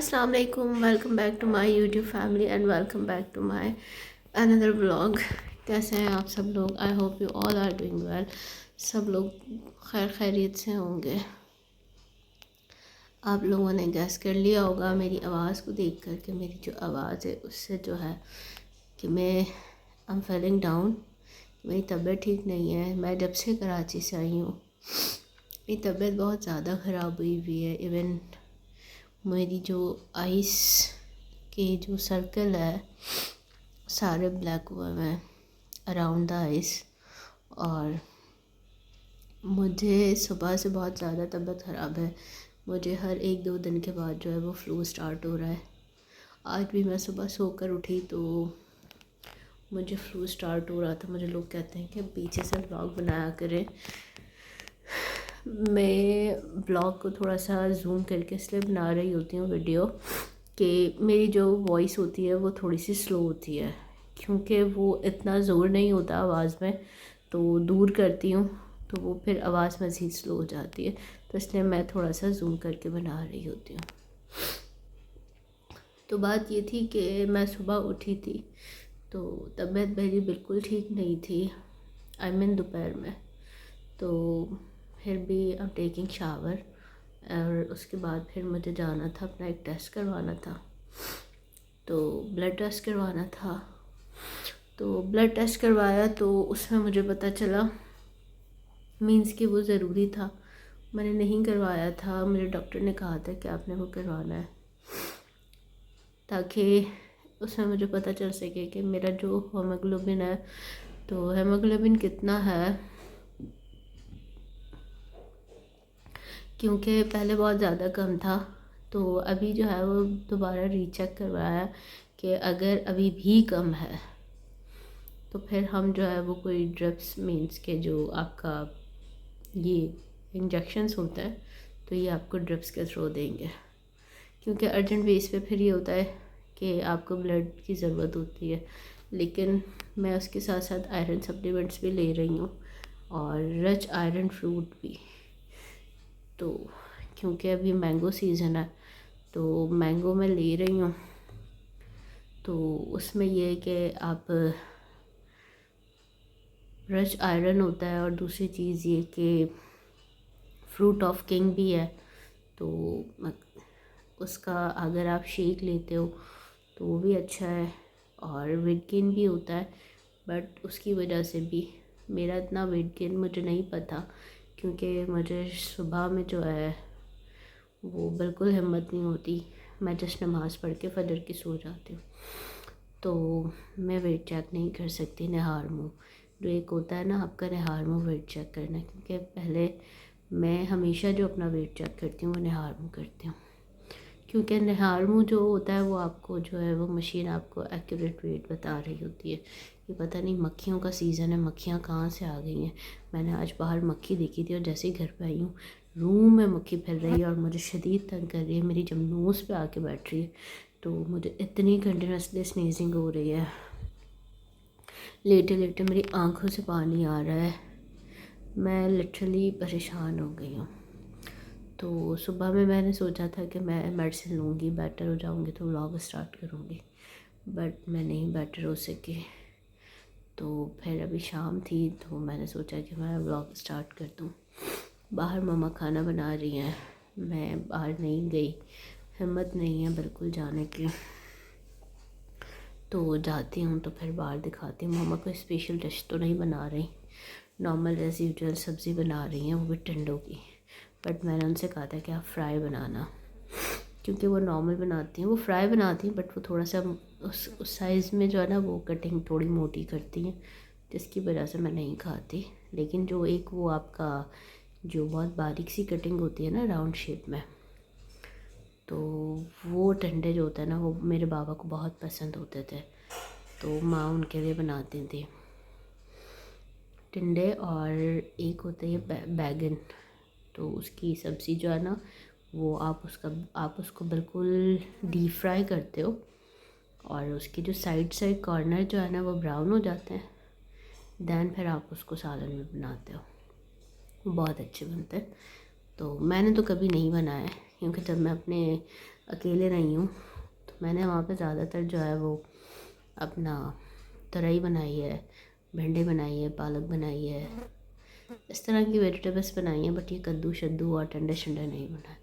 अस्सलाम वालेकुम, welcome back to my YouTube family and welcome back to my another vlog. कैसे हैं आप सब लोग? I hope you all are doing well. सब लोग खैरियत से होंगे। आप लोगों ने गैस कर लिया होगा मेरी आवाज़ को देख कर कि मेरी जो आवाज़ है उससे जो है कि मैं आई एम फीलिंग डाउन। मेरी तबीयत ठीक नहीं है। मैं जब से कराची से आई हूँ मेरी तबीयत बहुत ज़्यादा ख़राब हुई है। इवन मेरी जो आइस के जो सर्कल है सारे ब्लैक हुए हैं अराउंड द आइस। और मुझे सुबह से बहुत ज़्यादा तबीयत ख़राब है। मुझे हर 1-2 दिन के बाद जो है वो फ्लू स्टार्ट हो रहा है। आज भी मैं सुबह सोकर उठी तो मुझे फ्लू स्टार्ट हो रहा था। मुझे लोग कहते हैं कि पीछे से व्लॉग बनाया करें। मैं ब्लॉग को थोड़ा सा जूम करके इसलिए बना रही होती हूँ वीडियो कि मेरी जो वॉइस होती है वो थोड़ी सी स्लो होती है, क्योंकि वो इतना ज़ोर नहीं होता आवाज़ में। तो दूर करती हूँ तो वो फिर आवाज़ मज़ीद स्लो हो जाती है, तो इसलिए मैं थोड़ा सा जूम करके बना रही होती हूँ। तो बात ये थी कि मैं सुबह उठी थी तो तबीयत मेरी बिल्कुल ठीक नहीं थी। आई मीन दोपहर में। तो फिर भी अब टेकिंग शावर और उसके बाद फिर मुझे जाना था, अपना एक टेस्ट करवाना था। तो ब्लड टेस्ट करवाना था। तो ब्लड टेस्ट करवाया तो उसमें मुझे पता चला मींस कि वो ज़रूरी था। मैंने नहीं करवाया था। मेरे डॉक्टर ने कहा था कि आपने वो करवाना है ताकि उसमें मुझे पता चल सके कि मेरा जो हीमोग्लोबिन है, तो हीमोग्लोबिन कितना है, क्योंकि पहले बहुत ज़्यादा कम था। तो अभी जो है वो दोबारा रीचेक करवाया कि अगर अभी भी कम है तो फिर हम जो है वो कोई ड्रिप्स मीन्स के जो आपका ये इंजेक्शंस होता है तो ये आपको ड्रिप्स के थ्रू देंगे, क्योंकि अर्जेंट बेस पे फिर ये होता है कि आपको ब्लड की ज़रूरत होती है। लेकिन मैं उसके साथ साथ आयरन सप्लीमेंट्स भी ले रही हूँ और रिच आयरन फ्रूट भी। तो क्योंकि अभी मैंगो सीज़न है तो मैंगो मैं ले रही हूँ। तो उसमें ये है कि आप रिच आयरन होता है और दूसरी चीज़ ये कि फ्रूट ऑफ किंग भी है। तो उसका अगर आप शेक लेते हो तो वो भी अच्छा है और वेट गेन भी होता है। बट उसकी वजह से भी मेरा इतना वेट गेन मुझे नहीं पता, क्योंकि मुझे सुबह में जो है वो बिल्कुल हिम्मत नहीं होती। मैं जस्ट नमाज़ पढ़ के फजर की सो जाती हूँ, तो मैं वेट चेक नहीं कर सकती निहार मुँह। जो एक होता है ना आपका निहार मुँह वेट चेक करना, क्योंकि पहले मैं हमेशा जो अपना वेट चेक करती हूँ वो निहार मुँह करती हूँ, क्योंकि निहार मुँह जो होता है वो आपको जो है वो मशीन आपको एक्यूरेट वेट बता रही होती है। ये पता नहीं मक्खियों का सीज़न है, मक्खियाँ कहाँ से आ गई हैं। मैंने आज बाहर मक्खी देखी थी और जैसे ही घर पे आई हूँ रूम में मक्खी फैल रही है और मुझे शदीद तंग कर रही है। मेरी जब नोज़ पे आके बैठ रही है तो मुझे इतनी कंटिन्यूसली स्नीजिंग हो रही है, लेटे लेटे मेरी आंखों से पानी आ रहा है। मैं लिटरली परेशान हो गई हूँ। तो सुबह में मैंने सोचा था कि मैं मेडिसिन लूँगी, बेटर हो जाऊँगी तो व्लॉग स्टार्ट करूँगी, बट मैं नहीं बेटर हो सकी। तो फिर अभी शाम थी तो मैंने सोचा कि मैं व्लॉग स्टार्ट कर दूँ। बाहर मम्मा खाना बना रही हैं, मैं बाहर नहीं गई, हिम्मत नहीं है बिल्कुल जाने की। तो जाती हूँ तो फिर बाहर दिखाती हूँ। मम्मा कोई स्पेशल डिश तो नहीं बना रही, नॉर्मल एज यूजुअल सब्ज़ी बना रही हैं, वो भी टिंडों की। बट मैंने उनसे कहा था कि आप फ्राई बनाना, क्योंकि वो नॉर्मल बनाती हैं, वो फ्राई बनाती हैं बट वो थोड़ा सा उस साइज़ में जो है ना वो कटिंग थोड़ी मोटी करती हैं, जिसकी वजह से मैं नहीं खाती। लेकिन जो एक वो आपका जो बहुत बारीक सी कटिंग होती है ना राउंड शेप में, तो वो टिंडे जो होता है ना वो मेरे बाबा को बहुत पसंद होते थे, तो माँ उनके लिए बनाती थी टिंडे। और एक होता है बैगन, तो उसकी सब्ज़ी जो है ना वो आप उसको बिल्कुल डीप फ्राई करते हो और उसके जो साइड कॉर्नर जो है ना वो ब्राउन हो जाते हैं। दैन फिर आप उसको सालन में बनाते हो, वो बहुत अच्छे बनते हैं। तो मैंने तो कभी नहीं बनाया क्योंकि जब मैं अपने अकेले रही हूँ तो मैंने वहाँ पे ज़्यादातर जो है वो अपना तरई बनाई है, भिंडी बनाई है, पालक बनाई है, इस तरह की वेजिटेबल्स बनाई हैं। बट ये कद्दू शद्दू और टंडे शंडे नहीं बनाए।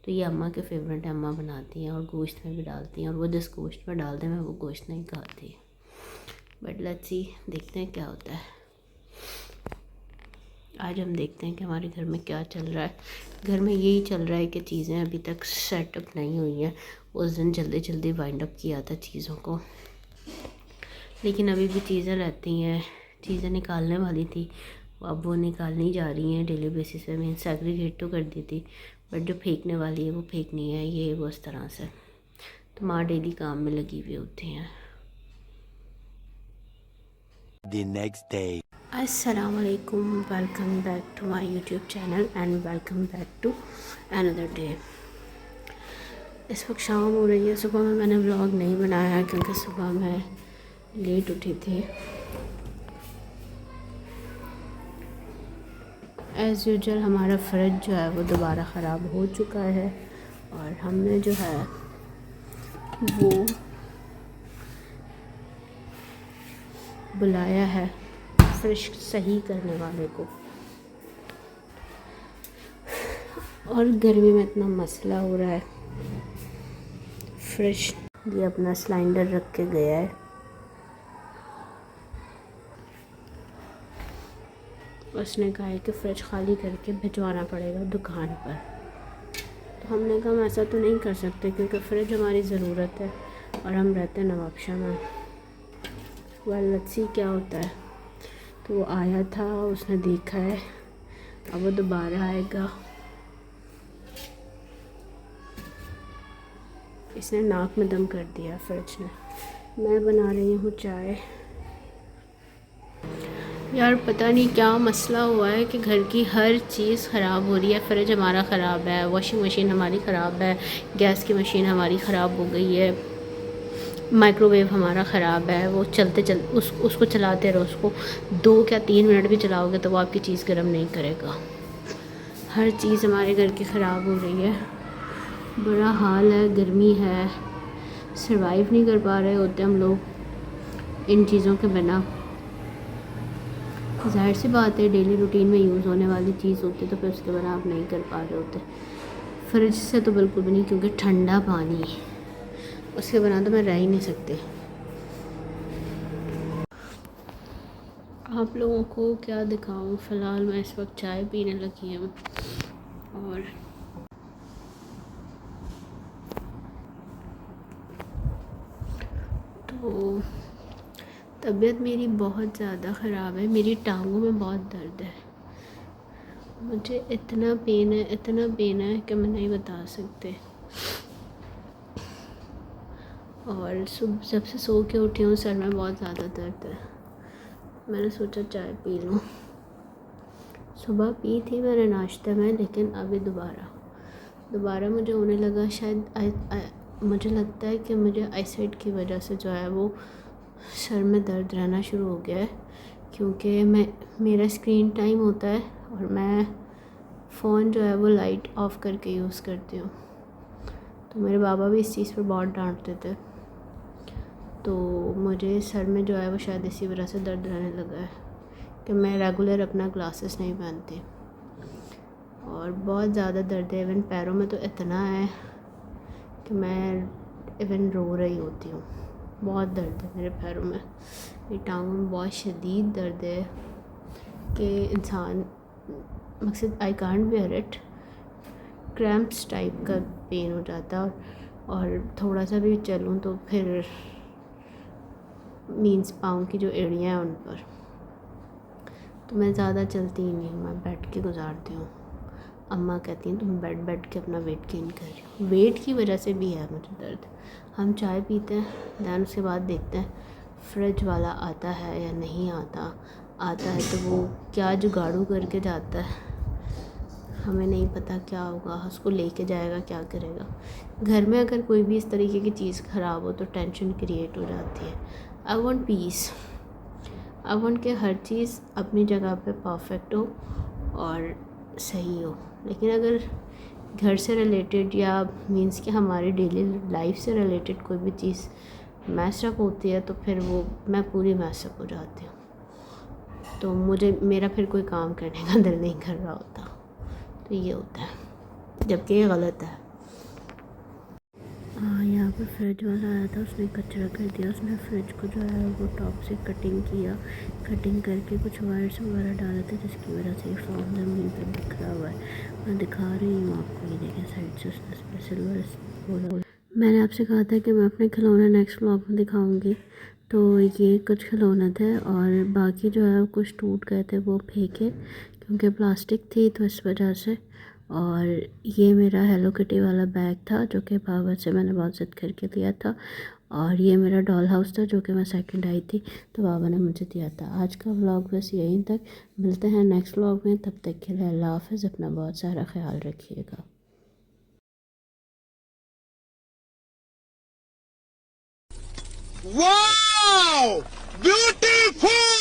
तो ये अम्मा के फेवरेट है, अम्मा बनाती हैं और गोश्त में भी डालती हैं, और वो जिस गोश्त में डालते हैं मैं वो गोश्त नहीं खाती। बट लेट्स सी, देखते हैं क्या होता है। आज हम देखते हैं कि हमारे घर में क्या चल रहा है। घर में यही चल रहा है कि चीज़ें अभी तक सेटअप नहीं हुई हैं। उस दिन जल्दी जल्दी वाइंड अप किया था चीज़ों को, लेकिन अभी भी चीज़ें रहती हैं। चीज़ें निकालने वाली थी, अब वो निकालनी जा रही हैं डेली बेसिस पे। मीन सेग्रीगेट तो कर दी थी, बट जो फेंकने वाली है वो फेंकनी है, ये वो इस तरह से। तो माँ डेली काम में लगी हुई होती हैं। The next day. अस्सलाम वालेकुम, welcome back to my YouTube channel and welcome back to another day. इस वक्त शाम हो रही है। सुबह में मैंने व्लॉग नहीं बनाया क्योंकि सुबह मैं लेट उठी थी। एज़ यूजुअल हमारा फ्रिज जो है वो दोबारा ख़राब हो चुका है और हमने जो है वो बुलाया है फ्रिज सही करने वाले को। और गर्मी में इतना मसला हो रहा है। फ्रिज ये अपना सिलेंडर रख के गया है, उसने कहा है कि फ्रिज खाली करके भिजवाना पड़ेगा दुकान पर। तो हमने कहा हम ऐसा तो नहीं कर सकते क्योंकि फ्रिज हमारी ज़रूरत है और हम रहते हैं नवाबशाह में। वेल लेट्स सी क्या होता है। तो वो आया था, उसने देखा है, अब वो दोबारा आएगा। इसने नाक में दम कर दिया फ्रिज ने। मैं बना रही हूँ चाय। यार पता नहीं क्या मसला हुआ है कि घर की हर चीज़ ख़राब हो रही है। फ्रिज हमारा ख़राब है, वॉशिंग मशीन हमारी ख़राब है, गैस की मशीन हमारी ख़राब हो गई है, माइक्रोवेव हमारा ख़राब है। वो उसको चलाते रहो, उसको 2 या 3 मिनट भी चलाओगे तो वो आपकी चीज़ गर्म नहीं करेगा। हर चीज़ हमारे घर की ख़राब हो रही है, बुरा हाल है। गर्मी है, सर्वाइव नहीं कर पा रहे होते हम लोग इन चीज़ों के बिना। ज़ाहिर सी बात है, डेली रूटीन में यूज़ होने वाली चीज़ होती तो फिर उसके बिना आप नहीं कर पा रहे होते। फ्रिज से तो बिल्कुल भी नहीं, क्योंकि ठंडा पानी उसके बिना तो मैं रह ही नहीं सकती। आप लोगों को क्या दिखाऊं। फ़िलहाल मैं इस वक्त चाय पीने लगी हूँ और तो तबीयत मेरी बहुत ज़्यादा ख़राब है। मेरी टांगों में बहुत दर्द है, मुझे इतना पेन है कि मैं नहीं बता सकते। और जब से सो के उठी हूँ सर में बहुत ज़्यादा दर्द है। मैंने सोचा चाय पी लूँ। सुबह पी थी मैंने नाश्ते में, लेकिन अभी दोबारा मुझे होने लगा। शायद मुझे लगता है कि मुझे आईसाइट की वजह से जो है वो सर में दर्द रहना शुरू हो गया है, क्योंकि मेरा स्क्रीन टाइम होता है और मैं फ़ोन जो है वो लाइट ऑफ़ करके यूज़ करती हूँ। तो मेरे बाबा भी इस चीज़ पर बहुत डांटते थे। तो मुझे सर में जो है वो शायद इसी वजह से दर्द रहने लगा है कि मैं रेगुलर अपना ग्लासेस नहीं पहनती और बहुत ज़्यादा दर्द है। इवन पैरों में तो इतना है कि मैं इवन रो रही होती हूँ। बहुत दर्द है मेरे पैरों में, मेरी टांगों में बहुत शदीद दर्द है कि इंसान मकसद I can't bear it. Cramps type का पेन हो जाता है और थोड़ा सा भी चलूँ तो फिर मीन्स पाँव की जो एड़ियाँ हैं उन पर। तो मैं ज़्यादा चलती ही नहीं, मैं बैठ के गुजारती हूँ। अम्मा कहती हैं तुम बैठ के अपना वेट गेन कर रही हो। वेट की वजह से भी है मुझे दर्द। हम चाय पीते हैं, दैन उसके बाद देखते हैं फ्रिज वाला आता है या नहीं आता है तो वो क्या जुगाड़ू करके जाता है, हमें नहीं पता क्या होगा। उसको लेके जाएगा, क्या करेगा। घर में अगर कोई भी इस तरीके की चीज़ ख़राब हो तो टेंशन क्रिएट हो जाती है। I want piece, I want कि हर चीज़ अपनी जगह पे परफेक्ट हो और सही हो। लेकिन अगर घर से रिलेटेड या मींस कि हमारी डेली लाइफ से रिलेटेड कोई भी चीज़ मैसअप होती है तो फिर वो मैं पूरी मैसअप हो जाती हूँ, तो मेरा फिर कोई काम करने का दिल नहीं कर रहा होता। तो ये होता है, जबकि ये गलत है। हाँ, यहाँ पर फ्रिज वाला आया था, उसने कचरा कर दिया। उसने फ्रिज को जो है वो टॉप से कटिंग किया, कटिंग करके कुछ वायर्स वगैरह डाले थे, जिसकी वजह से फ़ोन ज़मीन पर बिखरा हुआ है। मैं दिखा रही हूँ आपको, ये देखें साइड से उसने सिल्वर बोला। मैंने आपसे कहा था कि मैं अपने खिलौने नेक्स्ट व्लॉग में दिखाऊंगी, तो ये कुछ खिलौने थे और बाकी जो है कुछ टूट गए थे, वो फेंके क्योंकि प्लास्टिक थी तो इस वजह से। और ये मेरा हेलो किटी वाला बैग था जो कि बाबा से मैंने बहुत ज़िद करके लिया था, और ये मेरा डॉल हाउस था जो कि मैं सेकंड आई थी तो बाबा ने मुझे दिया था। आज का व्लॉग बस यहीं तक, मिलते हैं नेक्स्ट व्लॉग में, तब तक के लिए अल्लाह हाफ़िज़, अपना बहुत सारा ख्याल रखिएगा। Wow! Beautiful!